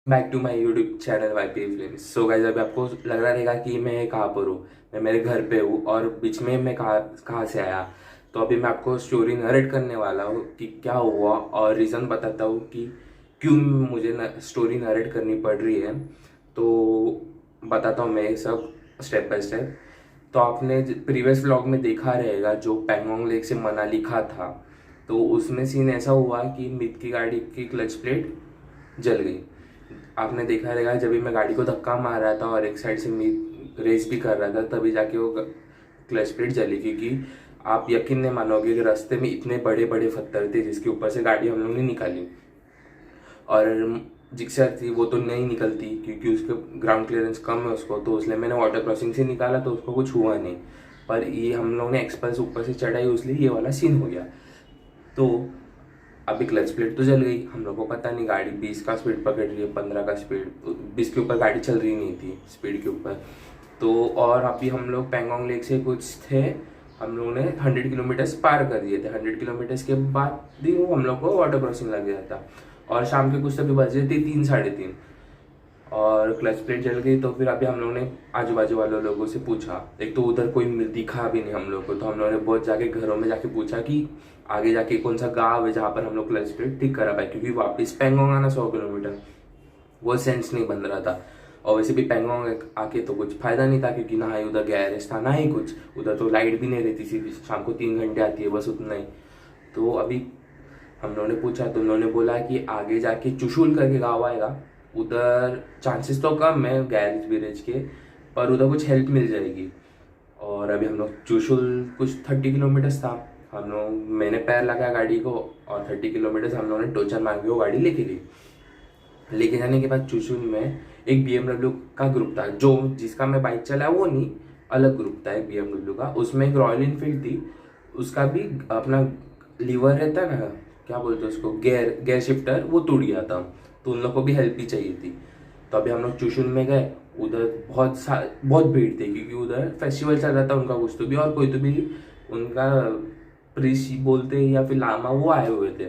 Back to my YouTube channel YP film. So guys, अभी आपको लग रहा रहेगा कि मैं कहाँ पर हूँ। मैं मेरे घर पे हूँ और बीच में मैं कहाँ कहाँ से आया। तो अभी मैं आपको स्टोरी नरेट करने वाला हूँ कि क्या हुआ और रीज़न बताता हूँ कि क्यों मुझे स्टोरी नरेट करनी पड़ रही है। तो बताता हूँ मैं सब स्टेप बाय स्टेप। तो आपने प्रीवियस व्लॉग में देखा रहेगा जो पैंगोंग लेक से मनाली का था। तो उसमें सीन ऐसा हुआ कि मित की गाड़ी की क्लच प्लेट जल गई। आपने देखा रहेगा जब भी मैं गाड़ी को धक्का मार रहा था और एक साइड से मैं रेस भी कर रहा था, तभी जाके वो क्लच प्लेट जली। क्योंकि आप यकीन नहीं मानोगे कि रास्ते में इतने बड़े बड़े पत्थर थे जिसके ऊपर से गाड़ी हम लोग ने निकाली। और जिक्सर थी वो तो नहीं निकलती क्योंकि उसके ग्राउंड क्लियरेंस कम है उसको, तो इसलिए मैंने वाटर क्रॉसिंग से निकाला तो उसको कुछ हुआ नहीं। पर ये हम लोग ने एक्सप्रेस ऊपर से चढ़ाई, इसलिए ये वाला सीन हो गया। तो अभी क्लच प्लेट तो जल गई, हम लोग को पता नहीं गाड़ी 20 का स्पीड पकड़ रही है, 15 का स्पीड, 20 के ऊपर गाड़ी चल रही नहीं थी स्पीड के ऊपर। तो और अभी हम लोग पैंगोंग लेक से कुछ थे, हम लोगों ने 100 किलोमीटर्स पार कर दिए थे। 100 किलोमीटर्स के बाद भी वो हम लोग को वाटर क्रॉसिंग लग गया था और शाम के कुछ तभी बज रहे थे 3 साढ़े 3 और क्लच प्लेट जल गई। तो फिर अभी हम लोगों ने आजू बाजू वाले लोगों से पूछा, एक तो उधर कोई दिखा भी नहीं हम लोग को, तो हम लोगों ने बहुत जाके घरों में जाके पूछा कि आगे जाके कौन सा गाँव है जहाँ पर हम लोग क्लच प्लेट ठीक करा पाए, क्योंकि वापस पैंगोंग आना 100 किलोमीटर वो सेंस नहीं बन रहा था। और वैसे भी पैंगोंग आके तो कुछ फायदा नहीं था क्योंकि ना ही उधर गैरेज था ना ही कुछ, उधर तो लाइट भी नहीं रहती, सीधी शाम को 3 घंटे आती है बस, उतना ही। तो अभी हम लोगों ने पूछा तो उन्होंने बोला कि आगे जाके चुशुल करके गाँव आएगा, उधर चांसेस तो कम है गैरेज वेरेज के, पर उधर कुछ हेल्प मिल जाएगी। और अभी हम लोग चुशुल कुछ 30 किलोमीटर्स था, हम लोग मैंने पैर लगाया गाड़ी को और 30 किलोमीटर्स हम लोगों ने टोचन मार के वो गाड़ी लेके गई। लेके जाने के बाद चुशुल में एक BMW का ग्रुप था, जो जिसका मैं बाइक चलाया वो नहीं, अलग ग्रुप था एक BMW का। उसमें एक रॉयल इनफील्ड थी, उसका भी अपना लीवर रहता है ना, क्या बोलते हैं उसको, गेयर गेयर शिफ्टर, वो टूट गया था। तो उन लोग को भी हेल्प भी चाहिए थी। तो अभी हम लोग चुशुल में गए, उधर बहुत भीड़ थी क्योंकि उधर फेस्टिवल चल रहा था उनका कुछ तो भी, और कोई तो भी उनका प्रीसी बोलते या फिर लामा वो आए हुए थे।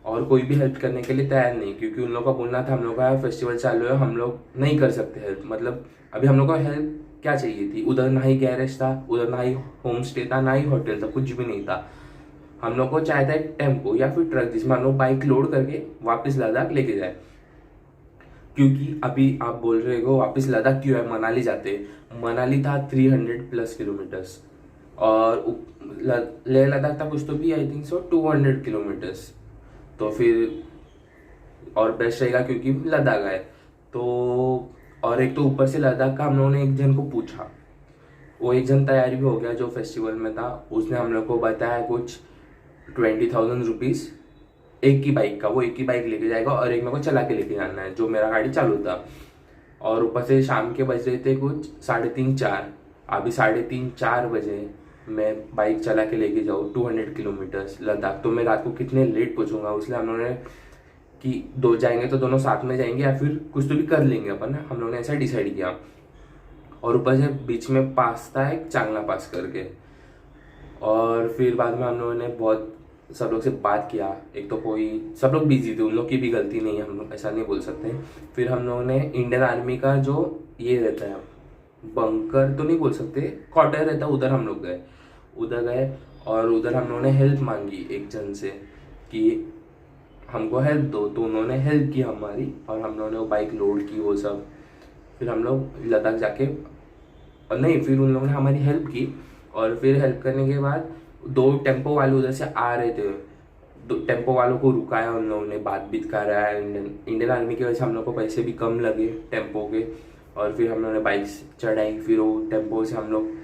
और कोई भी हेल्प करने के लिए तैयार नहीं, क्योंकि उन लोगों का बोलना था हम लोग का फेस्टिवल चालू है, हम लोग नहीं कर सकते हेल्प। मतलब अभी हम लोग को हेल्प क्या चाहिए थी, उधर ना ही गैरेज था, उधर ना ही होम स्टे था, ना ही होटल था, कुछ भी नहीं था। हम लोग को चाहे था एक टेम्पो या फिर ट्रक जिसमें हम लोग बाइक लोड करके वापस लद्दाख लेके जाए। क्योंकि अभी आप बोल रहे हो वापस लद्दाख क्यों है, मनाली जाते। मनाली था 300+ किलोमीटर्स और लेह लद्दाख था कुछ तो भी, आई थिंक सो 200 किलोमीटर्स। तो फिर और बेस्ट रहेगा क्योंकि लद्दाख है। तो और एक तो ऊपर से लद्दाख का हम लोगों ने एक जन को पूछा, वो एक जन तैयारी भी हो गया जो फेस्टिवल में था, उसने हम लोग को बताया कुछ 20,000 रुपीज़ एक की बाइक का, वो एक की बाइक लेके जाएगा और एक मेरे को चला के लेके जाना है जो मेरा गाड़ी चालू था। और ऊपर से शाम के बज रहे थे कुछ 3:30 4, अभी 3:30 4 बजे मैं बाइक चला के लेके जाऊँ 200 किलोमीटर्स लद्दाख, तो मैं रात को कितने लेट पहुँचूंगा। इसलिए हम लोगों ने कि दो जाएंगे तो दोनों साथ में जाएंगे या फिर कुछ तो भी कर लेंगे अपन, हम लोगों ने ऐसा डिसाइड किया। और ऊपर से बीच में पास था एक चांगला पास करके। और फिर बाद में हम लोगों ने बहुत सब लोग से बात किया, एक तो कोई सब लोग बिजी थे, उन लोग की भी गलती नहीं है, हम लोग ऐसा नहीं बोल सकते। फिर हम लोगों ने इंडियन आर्मी का जो ये रहता है, बंकर तो नहीं बोल सकते, क्वार्टर रहता है, उधर हम लोग गए। उधर गए और उधर हम लोगों ने हेल्प मांगी एक जन से कि हमको हेल्प दो, तो उन्होंने हेल्प की हमारी और हम लोगों ने वो बाइक लोड की वो सब। फिर हम लोग लद्दाख जाके, और नहीं, फिर उन लोगों ने हमारी हेल्प की। और फिर हेल्प करने के बाद दो टेम्पो वाले उधर से आ रहे थे, दो टेम्पो वालों को रुकाया उन लोगों ने, बात भी कराया। इंडियन आर्मी की वजह से हम लोग को पैसे भी कम लगे टेम्पो के। और फिर हम लोगों ने बाइक चढ़ाई, फिर वो टेम्पो से हम लोग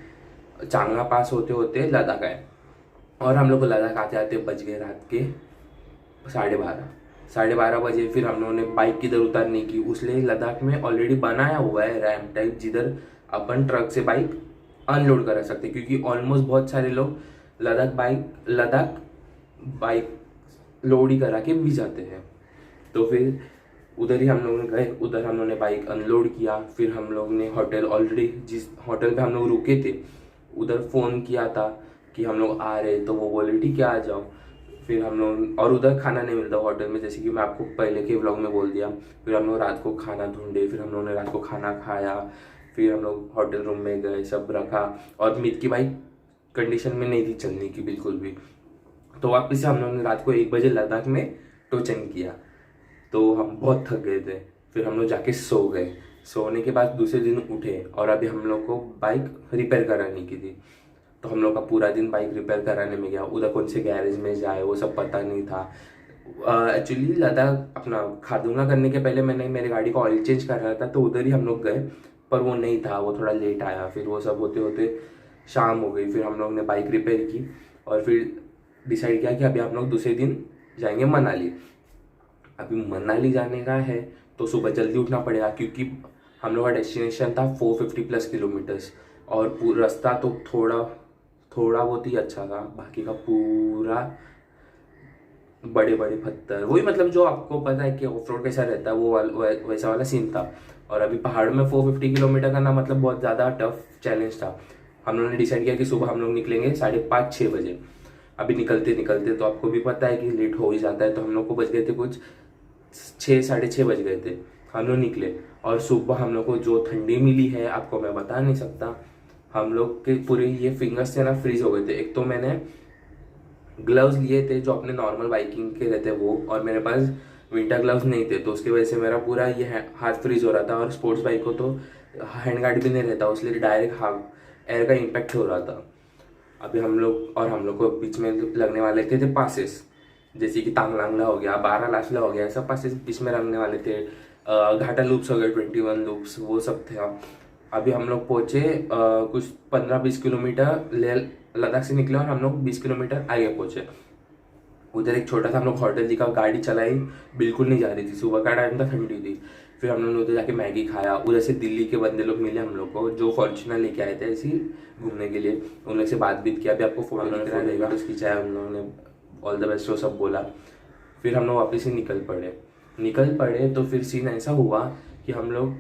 चांगला पास होते होते लद्दाख आए। और हम लोग को लद्दाख आते आते बज गए रात के 12:30। 12:30 बजे फिर हम लोगों ने बाइक किधर उतारने की, उसलिए लद्दाख में ऑलरेडी बनाया हुआ है रैम्प टाइप जिधर अपन ट्रक से बाइक अनलोड करा सकते, क्योंकि ऑलमोस्ट बहुत सारे लोग लद्दाख बाइक लोड ही करा के भी जाते हैं। तो फिर उधर ही हम लोग ने गए, उधर हम लोगों ने बाइक अनलोड किया। फिर हम लोग ने होटल, ऑलरेडी जिस होटल पे हम लोग रुके थे उधर फ़ोन किया था कि हम लोग आ रहे, तो वो बोले ठीक है आ जाओ। फिर हम लोग, और उधर खाना नहीं मिलता होटल में, जैसे कि मैं आपको पहले के व्लॉग में बोल दिया। फिर हम लोग रात को खाना ढूंढे, फिर हम लोगों ने रात को खाना खाया, फिर हम लोग होटल रूम में गए, सब रखा। और मीत की बाइक कंडीशन में नहीं थी चलने की बिल्कुल भी। तो वापस से हम लोगों ने रात को 1 बजे लद्दाख में टोचन किया। तो हम बहुत थक गए थे, फिर हम लोग जाके सो गए। सोने के बाद दूसरे दिन उठे और अभी हम लोग को बाइक रिपेयर कराने की थी। तो हम लोग का पूरा दिन बाइक रिपेयर कराने में गया। उधर कौन से गैरेज में जाए वो सब पता नहीं था। एक्चुअली लद्दाख अपना खारदुंगा करने के पहले मैंने मेरी गाड़ी का ऑयल चेंज कर रहा था, तो उधर ही हम लोग गए, पर वो नहीं था, वो थोड़ा लेट आया। फिर वो सब होते होते शाम हो गई। फिर हम लोग ने बाइक रिपेयर की और फिर डिसाइड किया कि अभी हम लोग दूसरे दिन जाएंगे मनाली। अभी मनाली जाने का है तो सुबह जल्दी उठना पड़ेगा, क्योंकि हम लोग का डेस्टिनेशन था 450+ किलोमीटर्स। और पूरा रास्ता तो थोड़ा बहुत ही अच्छा था, बाकी का पूरा बड़े बड़े पत्थर, वही मतलब जो आपको पता है कि ऑफ रोड कैसा रहता है, वैसा वाला सीन था। और अभी पहाड़ में 450 किलोमीटर करना मतलब बहुत ज़्यादा टफ चैलेंज था। हम लोगों ने डिसाइड किया कि सुबह हम लोग निकलेंगे 5:30-6 बजे। अभी निकलते निकलते तो आपको भी पता है कि लेट हो ही जाता है, तो हम लोग को बज गए थे कुछ 6-6:30 बज गए थे। हम लोग निकले और सुबह हम लोग को जो ठंडी मिली है आपको मैं बता नहीं सकता। हम लोग के पूरे ये फिंगर्स थे ना फ्रीज हो गए थे। एक तो मैंने ग्लव्स लिए थे जो अपने नॉर्मल बाइकिंग के रहते वो, और मेरे पास विंटर ग्लव्स नहीं थे, तो उसकी वजह से मेरा पूरा ये हाथ फ्रीज हो रहा था। और स्पोर्ट्स बाइक को तो हैंड गार्ड भी नहीं रहता, इसलिए डायरेक्ट हाथ एयर का इम्पैक्ट हो रहा था। अभी हम लोग को बीच में लगने वाले थे पासेस, जैसे कि तांगलांगला हो गया, बारा लाशला हो गया, सब पासेस बीच में लगने वाले थे। घाटा लूप्स हो गए 21 लूप्स, वो सब थे। अभी हम लोग पहुंचे कुछ 15-20 किलोमीटर लद्दाख से निकले और हम लोग 20 किलोमीटर आगे पहुंचे। उधर एक छोटा सा हम लोग होटल दिखा, गाड़ी चलाई बिल्कुल नहीं जा रही थी, सुबह का टाइम था, ठंडी थी। फिर हम लोग ने उधर जाके मैगी खाया। उधर से दिल्ली के बंदे लोग मिले हम लोग को, जो फॉर्चुनर लेके आए थे ऐसे ही घूमने के लिए। उन लोग से बात भी किया, अभी आपको फोटो रहेगा तो खिंचाया उन लोगों ने, ऑल द बेस्ट वो सब बोला। फिर हम लोग वापस ही निकल पड़े। तो फिर सीन ऐसा हुआ कि हम लोग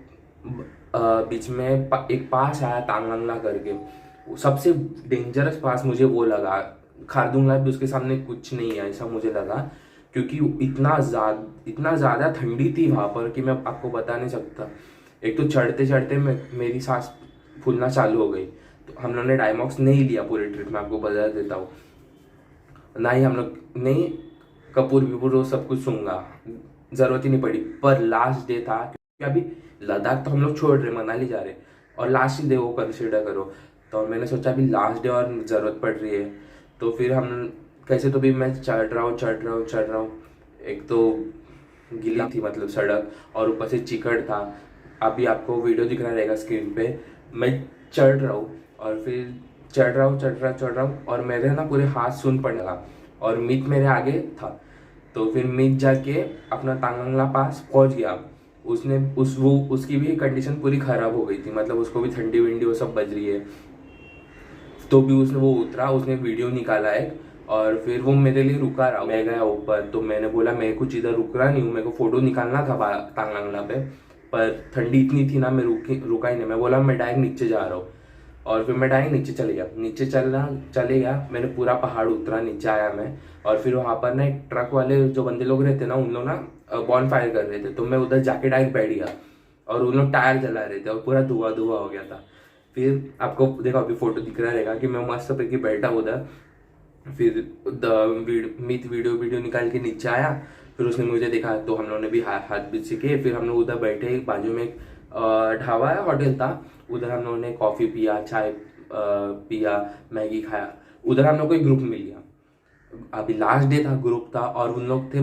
बीच में एक पास आया तांगलांगला करके। सबसे डेंजरस पास मुझे वो लगा। खारदुंगला भी उसके सामने कुछ नहीं है ऐसा मुझे लगा, क्योंकि इतना ज़्यादा ठंडी थी वहाँ पर कि मैं आपको बता नहीं सकता। एक तो चढ़ते चढ़ते मेरी सांस फूलना चालू हो गई। तो हम लोग ने डायमॉक्स नहीं लिया पूरे ट्रिप में, आपको बता देता हूँ। ना ही हम लोग नहीं कपूर विपूर वो सब कुछ सूंगा, ज़रूरत ही नहीं पड़ी। पर लास्ट डे था, क्योंकि अभी लद्दाख तो हम लोग छोड़ रहे, मनाली जा रहे, और लास्ट डे वो कंसिडर करो। तो मैंने सोचा अभी लास्ट डे और ज़रूरत पड़ रही है, तो फिर हम कैसे तो भी मैं चढ़ रहा हूँ। एक तो गीली थी मतलब सड़क, और ऊपर से चिकड़ था। अभी आपको वीडियो दिख रहा रहेगा स्क्रीन पे, मैं चढ़ रहा हूँ और फिर चढ़ रहा हूँ और मेरे ना पूरे हाथ सून पड़ने लगा। और मीत मेरे आगे था, तो फिर मीत जाके अपना तांगलांगला पास पहुँच गया। उसकी भी कंडीशन पूरी खराब हो गई थी, मतलब उसको भी ठंडी विंडी वो सब बज रही है। तो भी वो उतरा, उसने वीडियो निकाला है और फिर वो मेरे लिए रुका रहा। मैं गया ऊपर, तो मैंने बोला मैं कुछ इधर रुक रहा नहीं हूँ, मेरे को फोटो निकालना था तांगलांगला पे, पर ठंडी इतनी थी ना, मैं रुका ही नहीं। मैं बोला मैं डायरेक्ट नीचे जा रहा हूँ, और फिर मैं डायरेक्ट नीचे चले गया। मैंने पूरा पहाड़ उतरा, नीचे आया मैं। और फिर वहाँ पर ना एक ट्रक वाले जो बंदे लोग रहते ना, उन लोग ना बॉन फायर कर रहे थे, तो मैं उधर जाके डायरेक्ट बैठ गया और उन लोग टायर जला रहे थे और पूरा धुआं हो गया था। फिर आपको देखो अभी फोटो दिख रहा रहेगा कि मैं मस्त पैकी बैठा उधर। फिर मीत वीडियो निकाल के नीचे आया, फिर उसने मुझे देखा, तो हम लोगों ने भी हाथ बीच सीखे। फिर हम लोग उधर बैठे, बाजू में एक ढाबा है, होटल था, उधर हम लोगों ने कॉफ़ी पिया, चाय पिया, मैगी खाया। उधर हम लोग को एक ग्रुप मिल गया। अभी लास्ट डे था, ग्रुप था, और उन लोग थे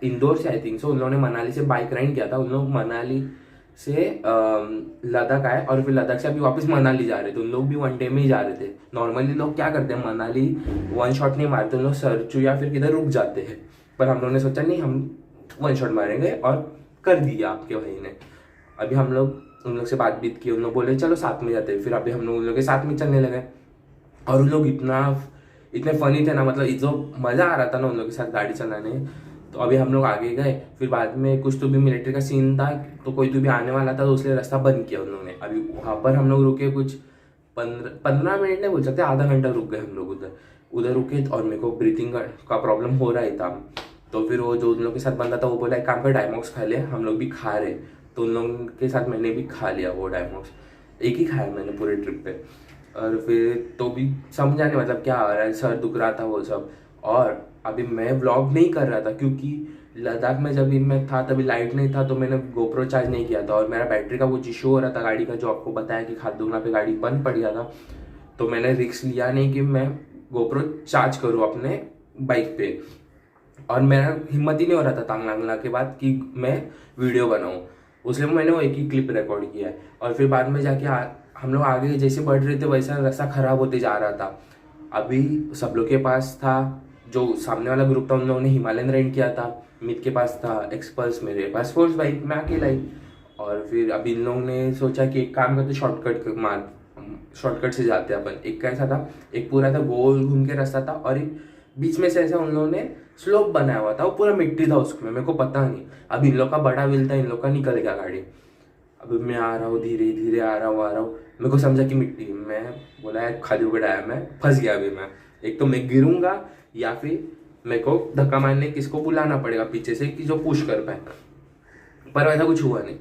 इंदौर से, आई थिंक सो। उन लोगों ने मनाली से बाइक राइड किया था। उन लोग मनाली से लद्दाख आए और फिर लद्दाख से अभी वापस मनाली जा रहे थे। उन लोग भी 1 डे में ही जा रहे थे। नॉर्मली लोग क्या करते हैं, मनाली 1 शॉट नहीं मारते, उन लोग सरचू या फिर किधर रुक जाते हैं। पर हम लोगों ने सोचा नहीं, हम 1 शॉट मारेंगे, और कर दिया आपके भाई ने। अभी हम लोग उन लोग से बात बीत की, उन लोग बोले चलो साथ में जाते हैं। फिर अभी हम लोग उन लोग के साथ में चलने लगे, और उन लोग इतने फनी थे ना, मतलब जो मज़ा आ रहा था ना उन लोग के साथ गाड़ी चलाने। तो अभी हम लोग आगे गए, फिर बाद में कुछ तो भी मिलिट्री का सीन था, तो कोई तो भी आने वाला था, तो उसने रास्ता बंद किया उन लोगों ने। अभी वहाँ पर हम लोग रुके कुछ 15 मिनट नहीं बोल सकते, आधा घंटा रुक गए हम लोग उधर। उधर रुके और मेरे को ब्रीथिंग का प्रॉब्लम हो रहा ही था। तो फिर वो जो उन लोगों के साथ बंदा था वो बोला एक काम कर डायमॉक्स खा ले, हम लोग भी खा रहे। तो उन लोगों के साथ मैंने भी खा लिया वो डायमॉक्स, एक ही खाया मैंने पूरे ट्रिप पे। और फिर तो भी समझा नहीं मतलब क्या हो रहा है, सर दुख रहा था वो सब। और अभी मैं व्लॉग नहीं कर रहा था क्योंकि लद्दाख में जब भी मैं था तभी लाइट नहीं था, तो मैंने गोप्रो चार्ज नहीं किया था और मेरा बैटरी का वो इशू हो रहा था गाड़ी का, जो आपको बताया कि खारदुंगा पे गाड़ी बंद पड़ गया था। तो मैंने रिस्क लिया नहीं कि मैं गोप्रो चार्ज करूँ अपने बाइक पे, और मेरा हिम्मत ही नहीं हो रहा था तांगलांगला के बाद कि मैं वीडियो बनाऊँ। उसलिए मैंने वो एक ही क्लिप रिकॉर्ड किया है। और फिर बाद में जाके हम लोग आगे जैसे बढ़ रहे थे वैसा रास्ता खराब होते जा रहा था। अभी सब लोग के पास था, जो सामने वाला ग्रुप था उन लोगों ने हिमालयन रेंट किया था, मित के पास था एक्सपल्स, मेरे पास फोर्स बाइक, मैं अकेला ही। और फिर अभी इन लोगों ने सोचा कि एक काम करते शॉर्टकट से जाते हैं अपन। एक कैसा था, एक पूरा था गोल घूम के रास्ता था और एक बीच में से ऐसा उन लोगों ने स्लोप बनाया हुआ था, वो पूरा मिट्टी था उसमें, मेरे को पता नहीं। अब इन लोग का बड़ा व्हील था, इन लोग का निकल गया गाड़ी। अब मैं आ रहा हूँ धीरे धीरे आ रहा हूँ, मेरे को समझा कि मिट्टी, मैं बोला यार खाली उगड़ाया, मैं फंस गया। अभी मैं एक तो मैं गिरूंगा या फिर मेरे को धक्का मारने किसको बुलाना पड़ेगा पीछे से कि जो पुश कर पाए, पर वैसा कुछ हुआ नहीं।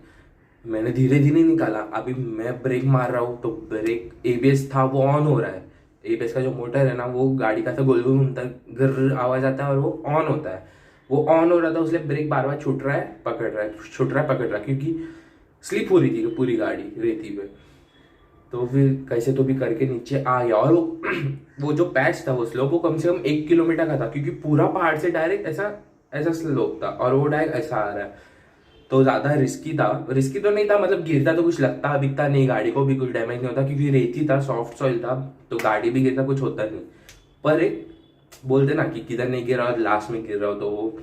मैंने धीरे धीरे निकाला। अभी मैं ब्रेक मार रहा हूँ तो ब्रेक एबीएस था वो ऑन हो रहा है। एबीएस का जो मोटर है ना वो गाड़ी का तो गोल गोल घूमता है, गिर आवाज आता है और वो ऑन होता है। वो ऑन हो रहा था इसलिए ब्रेक बार बार छूट रहा है पकड़ रहा है, छूट रहा है पकड़ रहा है, क्योंकि स्लिप हो रही थी पूरी गाड़ी रेती पे। तो फिर कैसे तो भी करके नीचे आ गया। और वो जो पैच था वो स्लोप वो कम से कम 1 किलोमीटर का था, क्योंकि पूरा पहाड़ से डायरेक्ट ऐसा ऐसा स्लोप था और वो डायरेक्ट ऐसा आ रहा है। तो ज्यादा रिस्की था, रिस्की तो नहीं था मतलब गिरता तो कुछ लगता बिकता नहीं, गाड़ी को भी कुछ डैमेज नहीं होता क्योंकि रेती था, सॉफ्ट सॉइल था, तो गाड़ी भी गिरता कुछ होता नहीं। पर एक बोलते ना कि किधर नहीं गिरा और लास्ट में गिर रहा हो तो वो।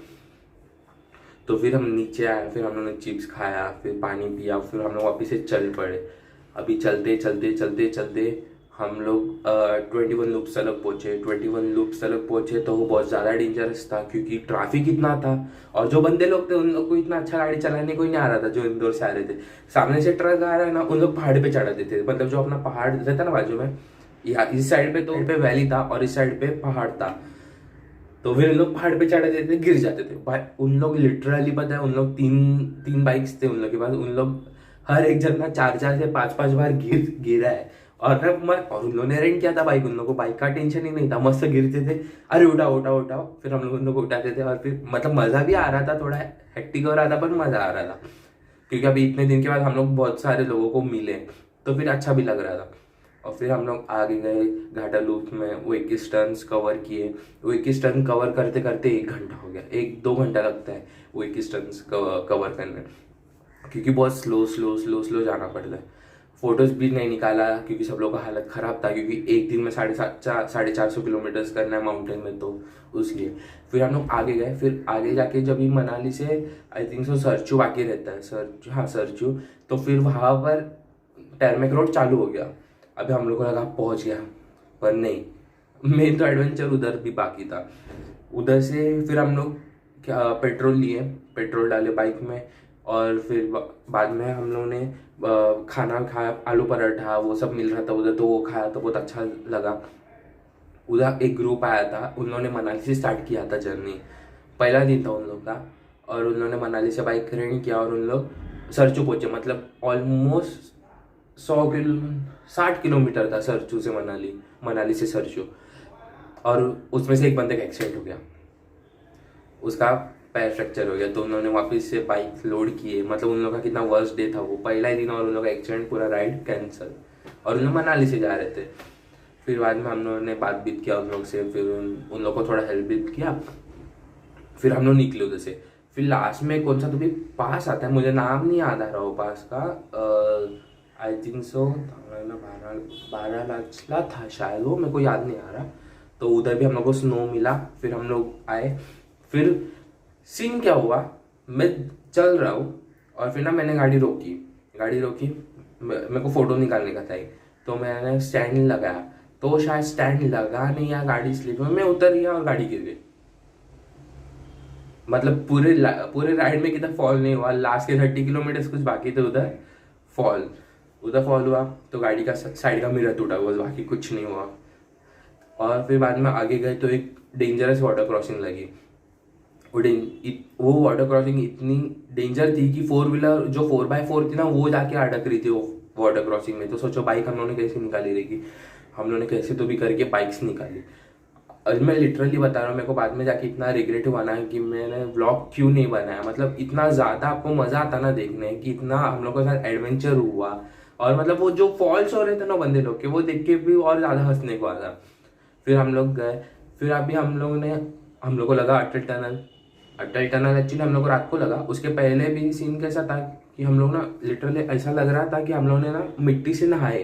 तो फिर हम नीचे आए, फिर हम लोगों ने चिप्स खाया, फिर पानी पिया, फिर हम लोग वापिस से चल पड़े। अभी चलते चलते चलते चलते हम लोग 21 लूप सड़क पहुंचे। 21 लूप सड़क पहुंचे तो वो बहुत ज़्यादा डेंजरस था क्योंकि ट्रैफिक इतना था और जो बंदे लोग थे उन लोग को इतना अच्छा गाड़ी चलाने कोई नहीं आ रहा था, जो इंदौर से आ रहे थे। सामने से ट्रक आ रहा है ना, उन लोग पहाड़ पे चढ़ा देते थे, मतलब जो अपना पहाड़ रहता ना बाजू में, यहाँ इस साइड पे तो पे वैली था और इस साइड पे पहाड़ था। तो फिर उन लोग पहाड़ पे चढ़े देते, गिर जाते थे भाई। उन लोग लिटरली पता है, उन लोग तीन तीन बाइक्स थे उन लोग के पास, उन लोग हर एक जन ना 4 4 से 5 5 बार गिरा है। और उन लोगों ने रेंट किया था बाइक, उन लोगों को बाइक का टेंशन ही नहीं था, मस्त गिरते थे, अरे उठाओ उठाओ उठाओ, फिर हम लोग उन लोग को उठाते थे। और फिर मतलब मजा भी आ रहा था, थोड़ा हेक्टिक हो रहा था पर मजा आ रहा था, क्योंकि अभी इतने दिन के बाद हम लोग बहुत सारे लोगों को मिले तो फिर अच्छा भी लग रहा था। और फिर हम लोग आगे गए घाटा लूप में, वो 21 टर्न्स कवर किए। वो 21 टर्न कवर करते करते 1 घंटा हो गया, 1 2 घंटा लगता है वो 21 टर्न्स कवर करने, क्योंकि बहुत स्लो स्लो स्लो स्लो जाना पड़ता है। फोटोज भी नहीं निकाला क्योंकि सब लोगों का हालत खराब था, क्योंकि एक दिन में 450 किलोमीटर्स करना है माउंटेन में, तो उसलिए फिर हम लोग आगे गए। फिर आगे जाके जब भी मनाली से आई थिंक सो सरचू बाकी रहता है, सरचू, हाँ सरचू, तो फिर वहाँ पर टर्मेक रोड चालू हो गया। अभी हम लोग को लगा पहुँच गया, पर नहीं, मेन तो एडवेंचर उधर भी बाकी था। उधर से फिर हम लोग क्या पेट्रोल लिए, पेट्रोल डाले बाइक में, और फिर बाद में हम लोगों ने खाना खाया, आलू पराठा वो सब मिल रहा था उधर, तो वो खाया तो बहुत अच्छा लगा। उधर एक ग्रुप आया था, उन लोगों ने मनाली से स्टार्ट किया था जर्नी, पहला दिन था उन लोग का, और उन लोगों ने मनाली से बाइक रेंट किया और उन लोग सरचू पहुंचे। मतलब ऑलमोस्ट 60 किलोमीटर था सरचू से मनाली, मनाली से सरचू। और उसमें से एक बंदे का एक्सीडेंट हो गया, उसका पैर फ्रैक्चर हो गया, तो उन्होंने वापस से बाइक लोड किए। मतलब उन लोगों का कितना वर्स्ट डे था वो, पहला ही दिन और उन लोगों का एक्सीडेंट, पूरा राइड कैंसिल, और उन लोग मनाली से जा रहे थे। फिर बाद में हम लोगों ने बात भी किया उन लोग से, फिर उन लोग को थोड़ा हेल्प भी किया। फिर हम लोग निकले उधर से। फिर लास्ट में कौन सा तो भी पास आता है, मुझे नाम नहीं याद आ रहा वो पास का, आई थिंक सो 12 था शायद वो, मेरे को याद नहीं आ रहा। तो उधर भी हम लोग को स्नो मिला, फिर हम लोग आए। फिर सीन क्या हुआ, मैं चल रहा हूँ और फिर ना मैंने गाड़ी रोकी, मेरे को फोटो निकालने का था, तो मैंने स्टैंड लगाया, तो शायद स्टैंड लगा नहीं या गाड़ी स्लिप में, मैं उतर गया और गाड़ी गिर गई। मतलब पूरे राइड में कितना फॉल नहीं हुआ, लास्ट के 30 किलोमीटर कुछ बाकी थे उधर फॉल हुआ, तो गाड़ी का साइड का मिरर टूटा हुआ, बाकी कुछ नहीं हुआ। और फिर बाद में आगे गए तो एक डेंजरस वाटर क्रॉसिंग लगी। वो वाटर क्रॉसिंग इतनी डेंजर थी कि 4 व्हीलर जो 4x4 थी ना वो जाके अटक रही थी वो वाटर क्रॉसिंग में। तो सोचो बाइक हम लोगों ने कैसे निकाली रहेगी, हम लोगों ने कैसे तो भी करके बाइक्स निकाली। और मैं लिटरली बता रहा हूँ, मेरे को बाद में जाके इतना रिग्रेट हुआ ना कि मैंने व्लॉग क्यों नहीं बनाया। मतलब इतना ज़्यादा आपको मज़ा आता ना देखने कि इतना हम लोग के साथ एडवेंचर हुआ। और मतलब वो जो फॉल्स हो रहे थे ना बंदे लोग के, वो देख के भी और ज़्यादा हंसने को आता। फिर हम लोग गए, फिर अभी हम लोग को लगा अटल टनल। अटल टनल एक्चुअली हम लोग को रात को लगा। उसके पहले भी सीन कैसा था कि हम लोग ना लिटरली ऐसा लग रहा था कि हम लोग ने ना मिट्टी से नहाए,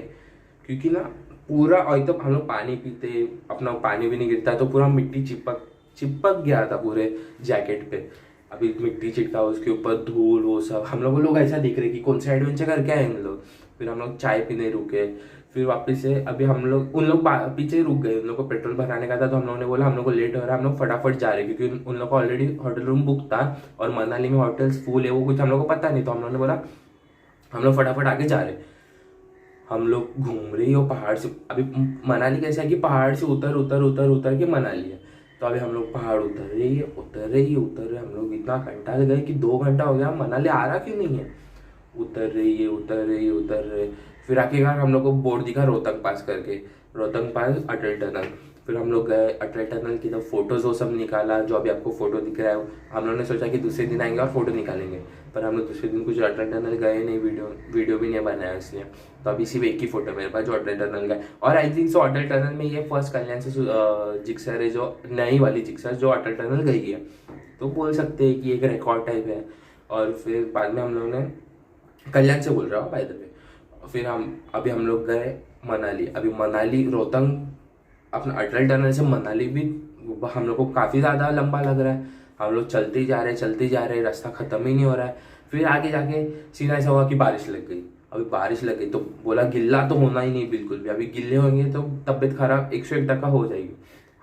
क्योंकि ना पूरा, और तो हम लोग पानी पीते, अपना पानी भी नहीं गिरता तो पूरा मिट्टी चिपक चिपक गया था पूरे जैकेट पे। अभी मिट्टी चिपका, उसके ऊपर धूल, वो सब हम लोग ऐसा दिख रहे कि कौन सा एडवेंचर करके आए इन लोग। फिर हम लोग चाय पीने रुके, फिर वापस से अभी हम लोग उन लोग पीछे रुक गए। उन लोग को पेट्रोल भराने का था तो हम लोगों ने बोला हम लोग को लेट हो रहा है, हम लोग फटाफट जा रहे हैं, क्योंकि उन लोग को ऑलरेडी होटल रूम बुक था और मनाली में होटल्स फुल है वो कुछ हम लोग को पता नहीं। तो हम लोगों ने बोला हम लोग फटाफट आगे जा रहे। हम लोग घूम रही हो पहाड़ से। अभी मनाली कैसा है कि पहाड़ से उतर उतर उतर उतर के मनाली है। तो अभी हम लोग पहाड़ उतर रही है उतर रही है उतर रहे, हम लोग इतना घंटा गए कि 2 घंटा हो गया, मनाली आ रहा क्यों नहीं है। उतर रही है उतर रही है उतर रहे। फिर आखिरकार हम लोग को बोर्ड दिखा रोहतंग पास करके, रोहतंग पास अटल टनल। फिर हम लोग गए अटल टनल की, तो फोटोज वो सब निकाला जो अभी आपको फोटो दिख रहा है। हम लोगों ने सोचा कि दूसरे दिन आएंगे और फोटो निकालेंगे, पर हम लोग दूसरे दिन कुछ अटल टनल गए नहीं, वीडियो भी नहीं बनाया इसलिए। तो अभी सिर्फ एक ही फोटो मेरे पास जो अटल टनल का है। और I think so Atal tunnel में ये फर्स्ट कल्याण से जिक्सर है, जो नई वाली जिक्सर जो अटल टनल गई है, तो बोल सकते हैं कि एक रिकॉर्ड टाइप है। और फिर बाद में हम लोगों ने कल्याण से बोल रहा हूँ बाय द वे। फिर अभी हम लोग गए मनाली। अभी मनाली रोहतंग अपना अटल टनल से मनाली भी हम लोग को काफ़ी ज़्यादा लंबा लग रहा है। हम लोग चलते ही जा रहे, रास्ता ख़त्म ही नहीं हो रहा है। फिर आगे जाके सीधा ऐसा हुआ कि बारिश लग गई। अभी बारिश लग गई तो बोला गिल्ला तो होना ही नहीं बिल्कुल भी, अभी गिल्ले होंगे तो तबीयत खराब 101 टका हो जाएगी।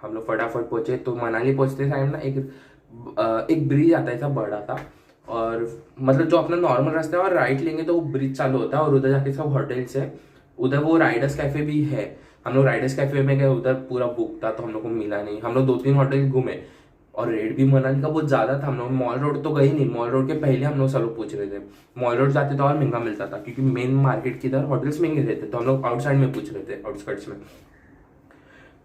हम लोग फटाफट पहुँचे। तो मनाली पहुँचते टाइम ना एक ब्रिज आता है, ऐसा बड़ा था, और मतलब जो अपना नॉर्मल रास्ता है और राइट लेंगे तो वो ब्रिज चालू होता है और उधर जाके सब होटल्स है। उधर वो राइडर्स कैफे भी है। हम लोग राइडर्स कैफे में गए, उधर पूरा बुक था तो हम लोग को मिला नहीं। हम लोग 2-3 होटल घूमे और रेट भी मनाली का बहुत ज़्यादा था। हम लोग मॉल रोड तो गए नहीं, मॉल रोड के पहले हम लोग सब पूछ रहे थे। मॉल रोड जाते तो और महंगा मिलता था क्योंकि मेन मार्केट की इधर होटल्स महंगे रहते, तो हम लोग आउटसाइड में पूछ रहे थे, आउटस्कर्ट्स में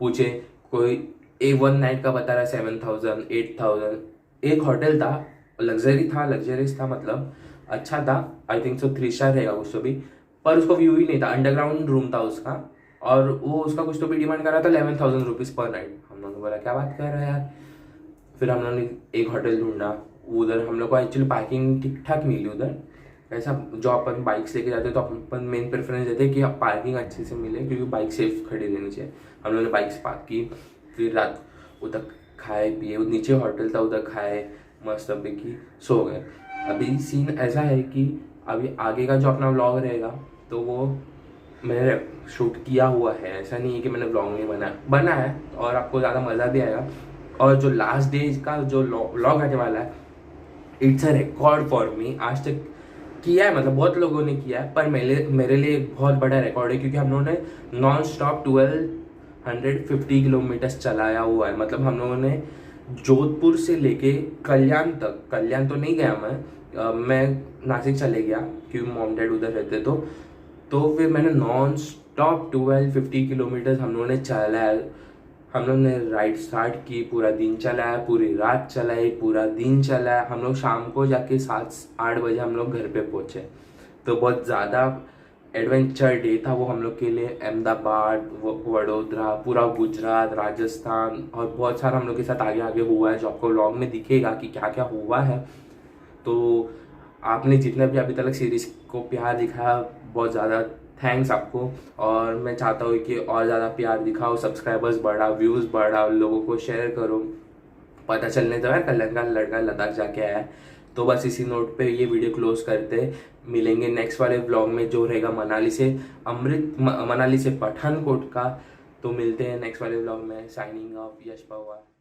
पूछे। कोई वन नाइट का बता रहा है 7,000 8,000। एक होटल था, लग्जरियस था, मतलब अच्छा था। आई थिंक सो 3 स्टार रहेगा कुछ तो भी, पर उसको व्यू ही नहीं था, अंडरग्राउंड रूम था उसका। और वो उसका कुछ तो भी डिमांड कर रहा था 11,000 रुपीज़ पर नाइट। हम लोगों ने बोला क्या बात कर रहा है यार। फिर हम लोगों ने एक होटल ढूंढा, उधर हम लोग को एक्चुअली पार्किंग ठीक ठाक मिली उधर। ऐसा जो अपन बाइक्स लेके जाते तो अपन मेन प्रेफरेंस देते कि पार्किंग अच्छे से मिले, क्योंकि बाइक सेफ खड़ी रहनी चाहिए। हम लोगों ने बाइक्स पार्क की, फिर रात उधर खाए पिए, नीचे होटल था उधर खाए मस्त की सो गए। अभी सीन ऐसा है कि अभी आगे का जो अपना व्लॉग रहेगा तो वो मैंने शूट किया हुआ है, ऐसा नहीं है कि मैंने व्लॉग नहीं बना है और आपको ज़्यादा मज़ा भी आएगा। और जो लास्ट डे का जो व्लॉग आने वाला है, it's a record for me. आज तक किया है, मतलब बहुत लोगों ने किया है, पर मेरे लिए एक बहुत बड़ा रिकॉर्ड है, क्योंकि हम लोगों ने नॉन स्टॉप 1250 किलोमीटर्स चलाया हुआ है। मतलब हम लोगों ने जोधपुर से लेके कल्याण तक, कल्याण तो नहीं गया मैं नासिक चले गया क्योंकि मॉम डैड उधर रहते। तो फिर मैंने नॉन स्टॉप 1250 किलोमीटर्स हम लोगों ने चलाया। हम लोग ने राइड स्टार्ट की, पूरा दिन चलाया, पूरी रात चलाई, पूरा दिन चलाया। हम लोग शाम को जाके 7-8 बजे हम लोग घर पे पहुँचे। तो बहुत ज़्यादा एडवेंचर डे था वो हम लोग के लिए। अहमदाबाद, वडोदरा, पूरा गुजरात, राजस्थान और बहुत सारा हम लोग के साथ आगे आगे हुआ है, जो आपको व्लॉग में दिखेगा कि क्या क्या हुआ है। तो आपने जितना भी अभी तक सीरीज़ को प्यार दिखाया, बहुत ज़्यादा थैंक्स आपको। और मैं चाहता हूँ कि और ज़्यादा प्यार दिखाओ, सब्सक्राइबर्स बढ़ाओ, व्यूज़ बढ़ाओ, लोगों को शेयर करो। पता चलने तो यार कल्याण का लड़का लद्दाख जाके आया है। तो बस इसी नोट पे ये वीडियो क्लोज करते, मिलेंगे नेक्स्ट वाले व्लॉग में जो रहेगा मनाली से पठानकोट का। तो मिलते हैं नेक्स्ट वाले व्लॉग में। साइनिंग ऑफ, यश पवार।